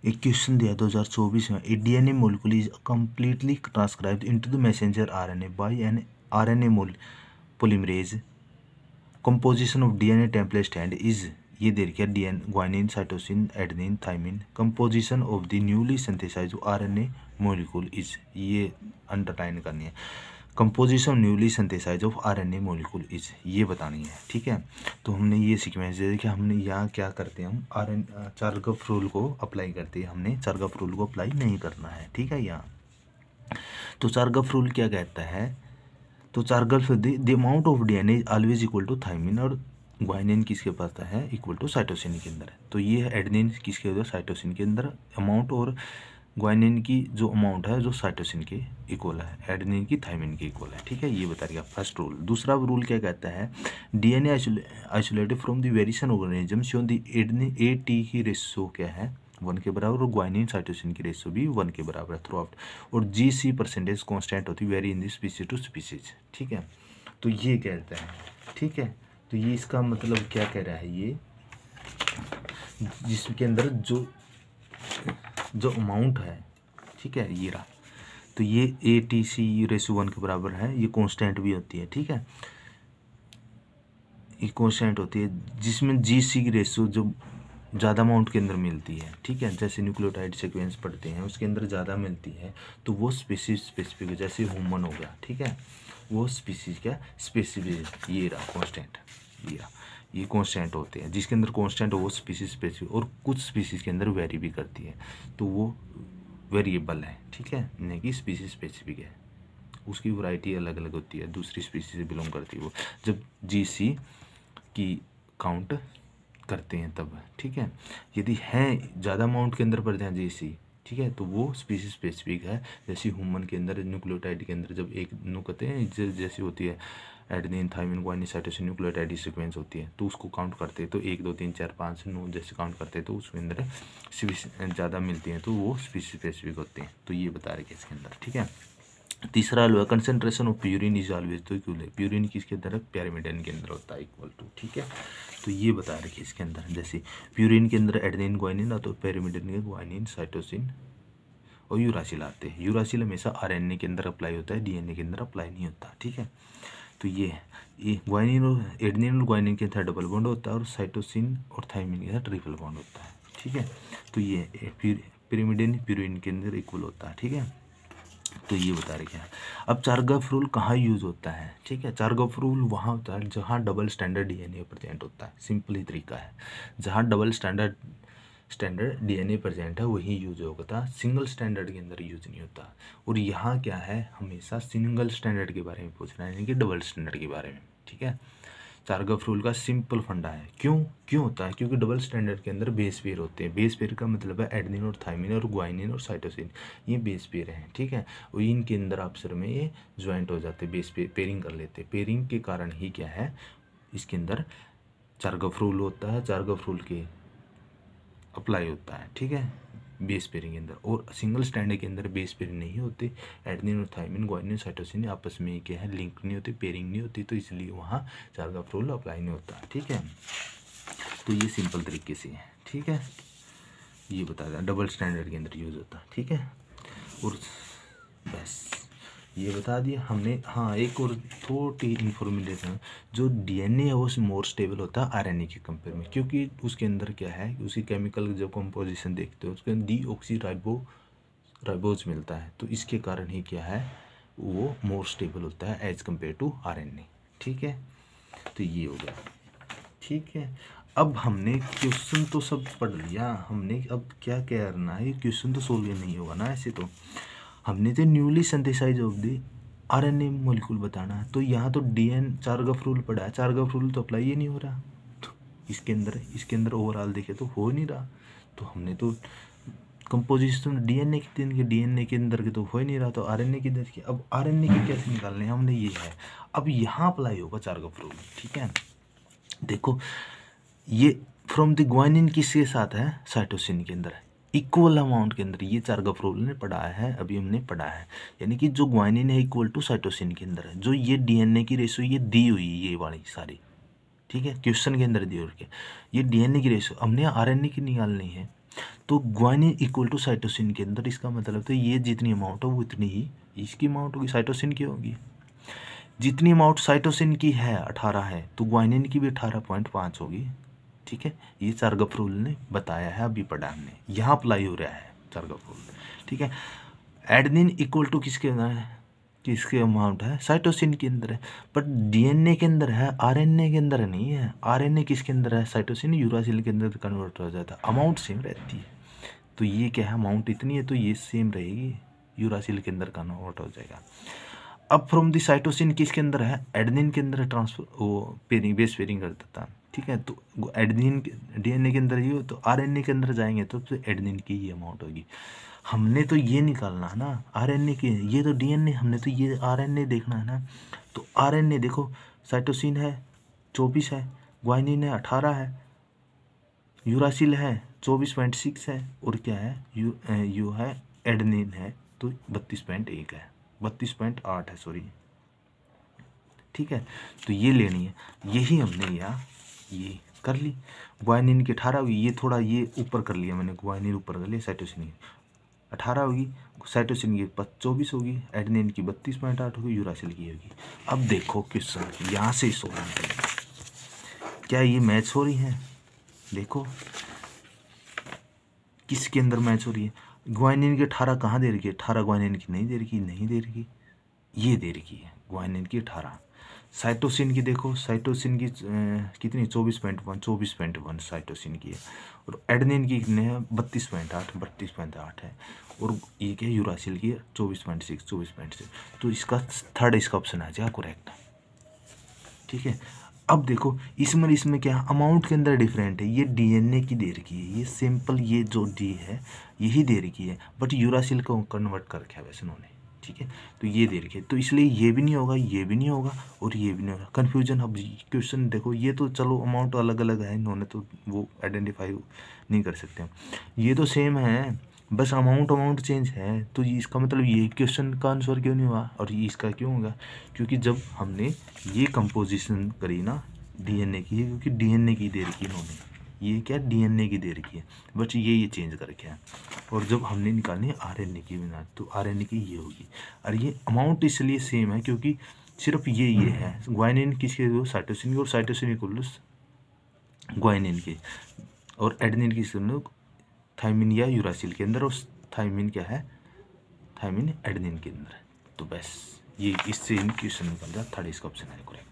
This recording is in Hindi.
एक क्वेश्चन दिया 2024 में, a DNA molecule is completely transcribed into the messenger RNA by an RNA polymerase, composition of DNA template stand is, ये दे रखा है DN guanine cytosine adenine thymine, composition of the newly synthesized RNA molecule is, ये अंडरलाइन करनी है, composition newly synthesize of RNA molecule is, ये बतानी है। ठीक है, तो हमने ये सीक्वेंस दे देखिए, हमने यहाँ क्या करते हैं, हम चारगफ रूल को अप्लाई करते हैं, हमने चारगफ रूल को अप्लाई नहीं करना है। ठीक है, यहाँ तो चारगफ रूल क्या कहता है, तो Chargaff the amount of DNA is always equal to thymine, और ग्वाइनिन किसके पास है, इक्वल टू साइटोसिन के अंदर है। तो ये है एडेनिन किसके अंदर, साइटोसिन के अंदर अमाउंट, और ग्वाइनिन की जो अमाउंट है जो साइटोसिन के इक्वल है, एडेनिन की थाइमिन के इक्वल है। ठीक है, ये बता दिया फर्स्ट रूल। दूसरा रूल क्या कहता है, DNA isolated from the variation organism show the adenine AT की रेशियो क्या है 1 के बराबर, और ग्वाइनिन साइटोसिन की रेशियो भी 1 के बराबर है थ्रू आउट, और GC परसेंटेज कॉन्स्टेंट होती है vary in the species to species. ठीक है, तो ये कहता है। ठीक है, तो ये इसका मतलब क्या कह रहा है, ये जिसके अंदर जो अमाउंट है, ठीक है, ये रहा, तो ये ATC रेशो 1 के बराबर है, ये कांस्टेंट भी होती है। ठीक है, ये कांस्टेंट होती है, जिसमें GC की रेशो जो ज़्यादा अमाउंट के अंदर मिलती है। ठीक है, जैसे न्यूक्लियोटाइड सीक्वेंस पढ़ते हैं उसके अंदर ज़्यादा मिलती है, तो वो स्पीसीज स्पेसिफिक, जैसे ह्यूमन हो गया। ठीक है, वो स्पीसीज क्या स्पेसिफिक, ये रहा कांस्टेंट, ये रहा, ये कांस्टेंट होते हैं, जिसके अंदर कांस्टेंट हो वो स्पीसीज स्पेसिफिक, और कुछ स्पीसीज के अंदर वेरी भी करती है, तो वो वेरिएबल है। ठीक है, नहीं कि स्पीसीज स्पेसिफिक है, उसकी वैरायटी अलग अलग होती है, दूसरी स्पीसीज से बिलोंग करती है वो, जब GC की काउंट करते हैं तब। ठीक है, यदि हैं ज़्यादा अमाउंट के अंदर पड़ते हैं GC, ठीक है, तो वो स्पीसीज स्पेसिफिक है। जैसे ह्यूमन के अंदर न्यूक्लियोटाइड के अंदर जब एक नुकते हैं जैसी होती है, adenine thymine guanine cytosine nucleotide sequence होती है, तो उसको काउंट करते हैं, तो 1 2 3 4 5 9 जैसे काउंट करते हैं, तो उसके अंदर ज़्यादा मिलती हैं, तो वो स्पीसीज स्पेसिफिक होते हैं। तो ये बता रहे इसके अंदर। ठीक है, तीसरा लो है concentration of purine is always, तो इक्वल है, प्यूरिन किसके अंदर है, पैरामीडियन के अंदर होता है, इक्वल टू। ठीक है, तो ये बता रखिए इसके अंदर, जैसे प्यूरिन के अंदर एडेनिन ग्वाइनिन, तो पैरामीडियन के ग्वाइनिन साइटोसिन और यूरासिल आते हैं। यूरासिल हमेशा RNA के अंदर अप्लाई होता है, DNA के अंदर अप्लाई नहीं होता। ठीक है, तो ये ग्वाइनिन और एडेनिन और ग्वाइनिन के साथ डबल बॉन्ड होता है, और साइटोसिन और थाइमिन के साथ ट्रिपल बॉन्ड होता है। ठीक है, तो ये पैरामीडियन प्यूरिन के अंदर इक्वल होता है। ठीक है, तो ये बता रहे क्या। अब चारगफ रूल कहाँ यूज होता है, ठीक है, चारगफ रूल वहाँ होता है जहाँ डबल स्टैंडर्ड DNA प्रेजेंट होता है। सिंपल ही तरीका है, जहाँ डबल स्टैंडर्ड DNA प्रेजेंट है वही यूज होता, सिंगल स्टैंडर्ड के अंदर यूज नहीं होता। और यहाँ क्या है, हमेशा सिंगल स्टैंडर्ड के बारे में पूछना है, यानी कि डबल स्टैंडर्ड के बारे में। ठीक है, चारगफ रूल का सिंपल फंडा है। क्यों होता है, क्योंकि डबल स्टैंडर्ड के अंदर बेस पेयर होते हैं। बेस पेयर का मतलब है एडेनिन और थाइमिन और ग्वाइनिन और साइटोसिन, ये बेस पेयर हैं। ठीक है, और इनके अंदर आपसर में ये ज्वाइंट हो जाते हैं, बेस पेयरिंग कर लेते हैं। पेयरिंग के कारण ही क्या है, इसके अंदर चारगफ रूल होता है, चारगफ रूल के अप्लाई होता है। ठीक है, बेस पेयरिंग के अंदर, और सिंगल स्टैंडर्ड के अंदर बेस पेयरिंग नहीं होती। एडेनिन और थाइमिन ग्वाइनिन साइटोसिन आपस में क्या है, लिंक नहीं होती, पेयरिंग नहीं होती, तो इसलिए वहाँ चारगफ रूल अप्लाई नहीं होता। ठीक है, तो ये सिंपल तरीके से है। ठीक है, ये बता दें डबल स्टैंडर्ड के अंदर यूज होता है। ठीक है, और बस ये बता दिया हमने। हाँ, एक और थोड़ी इन्फॉर्मेशन, जो DNA है वो मोर स्टेबल होता है RNA के कंपेयर में, क्योंकि उसके अंदर क्या है, उसकी केमिकल जब कंपोजिशन देखते हो उसके अंदर डीऑक्सीराइबोज मिलता है, तो इसके कारण ही क्या है, वो मोर स्टेबल होता है एज कम्पेयर टू RNA। ठीक है, तो ये हो गया। ठीक है, अब हमने क्वेश्चन तो सब पढ़ लिया, हमने अब क्या करना है, क्वेश्चन तो सोल्व नहीं होगा ना ऐसे, तो हमने तो newly synthesize of the RNA molecule बताना है। तो यहाँ तो चारगफ रूल पढ़ा है, चारगफ रूल तो अप्लाई ही नहीं हो रहा, तो इसके अंदर ओवरऑल देखे तो हो नहीं रहा। तो हमने तो कंपोजिशन DNA के अंदर के तो हो ही नहीं रहा, तो RNA की देखिए। अब RNA के कैसे निकालने हैं हमने, ये है। अब यहाँ अप्लाई होगा चारगफ रूल। ठीक है, देखो ये फ्रॉम द ग्वाइनिन किसके साथ है, साइटोसिन के अंदर है, इक्वल अमाउंट के अंदर। ये चारगफ रूल ने पढ़ा है, अभी हमने पढ़ा है, यानी कि जो ग्वाइनिन है इक्वल टू साइटोसिन के अंदर है। जो ये DNA की रेशो ये दी हुई, ये वाली सारी, ठीक है, क्वेश्चन के अंदर दी हुई, ये DNA की रेशो हमने RNA की निकालनी है। तो ग्वानिन इक्वल टू साइटोसिन के अंदर, इसका मतलब तो ये जितनी अमाउंट हो वो इतनी ही इसकी अमाउंट होगी, साइटोसिन की होगी। जितनी अमाउंट साइटोसिन की है 18 है, तो ग्वानिन की भी 18.5 होगी। ठीक है, ये चारगफ रूल ने बताया है, अभी पढ़ा हमने, यहाँ अप्लाई हो रहा है चारगफ रूल। ठीक है, एडेनिन इक्वल टू किसके अंदर है, किसके अमाउंट है, साइटोसिन के अंदर है, बट डीएनए के अंदर है, आरएनए के अंदर नहीं है। आरएनए किसके अंदर है, साइटोसिन यूरासिल के अंदर कन्वर्ट हो जाता है, अमाउंट सेम रहती है। तो ये क्या है, अमाउंट इतनी है तो ये सेम रहेगी, यूरासिल के अंदर कन्वर्ट हो जाएगा। अब फ्रॉम दी साइटोसिन किसके अंदर है, एडेनिन के अंदर ट्रांसफर, वो पेयरिंग, बेस पेयरिंग करता था। ठीक है, तो एडेनिन डीएनए के अंदर ही हो, तो आरएनए के अंदर जाएंगे तो एडेनिन की ये अमाउंट होगी। हमने तो ये निकालना है ना आरएनए की, ये तो डीएनए, हमने तो ये आरएनए देखना है ना। तो आरएनए देखो, साइटोसिन है 24 है, ग्वानिन है 18 है, यूरासिल है 24.6 है, और क्या है यू है एडेनिन है तो 32.1 है, 32.8 है, सॉरी। ठीक है, तो ये लेनी है, यही हमने यहाँ ये कर ली। ग्वानिन की 18 होगी, ये थोड़ा ये ऊपर कर लिया मैंने, ग्वानिन ऊपर कर लिया, साइटोसिन की 18 होगी, साइटोसिन की 24 होगी, एडेनिन की 32.8 होगी, यूरासिल की होगी। अब देखो क्वेश्चन यहाँ से सॉल्व करेंगे, क्या ये मैच हो रही हैं, देखो किसके अंदर मैच हो रही है। ग्वानिन की 18 कहाँ दे रखी है, 18 ग्वानिन की नहीं दे रखी, नहीं दे रखी, ये दे रखी है ग्वानिन की 18। साइटोसिन की देखो, साइटोसिन की कितनी 24.1 साइटोसिन की है, और एडेनिन की कितने है 32.8 है, और ये क्या यूरासिल की है 24.6। तो इसका थर्ड इसका ऑप्शन आ जाएगा करेक्ट। ठीक है, अब देखो इसमें क्या अमाउंट के अंदर डिफरेंट है, ये डीएनए की दे रखी है, ये सिंपल ये जो डी है यही दे रखी है, बट यूरासिल को कन्वर्ट कर रखा है वैसे उन्होंने। ठीक है, तो ये दे रखी है, तो इसलिए ये भी नहीं होगा, ये भी नहीं होगा, और ये भी नहीं होगा, कन्फ्यूजन। अब क्वेश्चन देखो, ये तो चलो अमाउंट अलग अलग है, इन्होंने तो वो आइडेंटिफाई नहीं कर सकते, ये तो सेम है, बस अमाउंट चेंज है। तो इसका मतलब ये क्वेश्चन का आंसर क्यों नहीं हुआ, और ये इसका क्यों होगा, क्योंकि जब हमने ये कंपोजिशन करी ना डीएनए की, क्योंकि डीएनए की दे रखी इन्होंने, ये क्या डीएनए की दे रखी है, बट ये चेंज करके है, और जब हमने निकालनी है आरएनए की बिना, तो आरएनए की ये होगी। और ये अमाउंट इसलिए सेम है क्योंकि सिर्फ ये है, ग्वानिन किसके दो, साइटोसिन की, और साइटोसिन इक्वल ग्वानिन की, और एडेनिन की थायमिन या यूरासिल के अंदर, और थायमिन क्या है, थायमिन एडेनिन के अंदर है। तो बस ये इससे क्वेश्चन निकल जाए, थर्ड इसका ऑप्शन है करेक्ट।